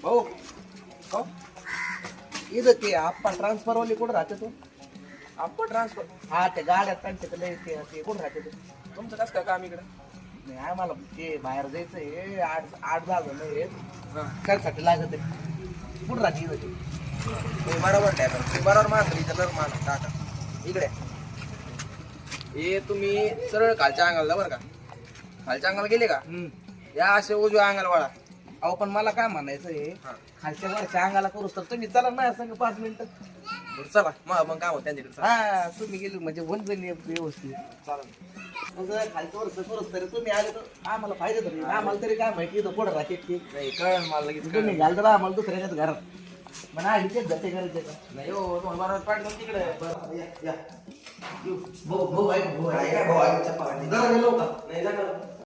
हो हो इथं ते आप्पा ट्रान्सफर वाले कुठं राहते तू? आपण ट्रान्सफर हा ते गाड्यात त्यांच्याकडे ते कुठं राहते तू? तुमचं कसं काय काम इकडं? नाही आम्हाला ते बाहेर जायचं आहे. आठ आठ दहा जण आहेत. हां त्यासाठी लागत आहे. कुठं राहते इथं ते? तुम्ही बरोबर नाही पण तुम्ही बरोबर मानतो इथं नर मान काका इकडे हे तुम्ही सरळ खालच्या अंगाला जा बरं का खालच्या अंगाला गेले का या असे उजव्या अंगाला वळा अहो पण मला काय म्हणायचं आहे हां खालच्या वरच्या अंगाला करूच तर तुम्ही चला ना सांग 5 मिनिटं. बरं चला मग काम होतं त्यांच्याकडे चला. हा तुम्ही गेले म्हणजे होऊन जाईल व्यवस्थित. चालेल खालच्या वरच करूच तरी तुम्ही आले तर आम्हाला फायदा तरी आम्हाला तरी काय माहिती इथं कुठं राहते ते. नाही कळलं मला लगेच तुम्ही कळलं. घाल तर आम्हाला दुसऱ्याच्याच घरात म्हणा आधी तेच जाते करायचे का नाही हो तुम्हाला बरोबर पाठवून तिकडे बरं, या. भाऊ भाऊ आहे भाऊ आहे. जरा गेलो का नाही जाणार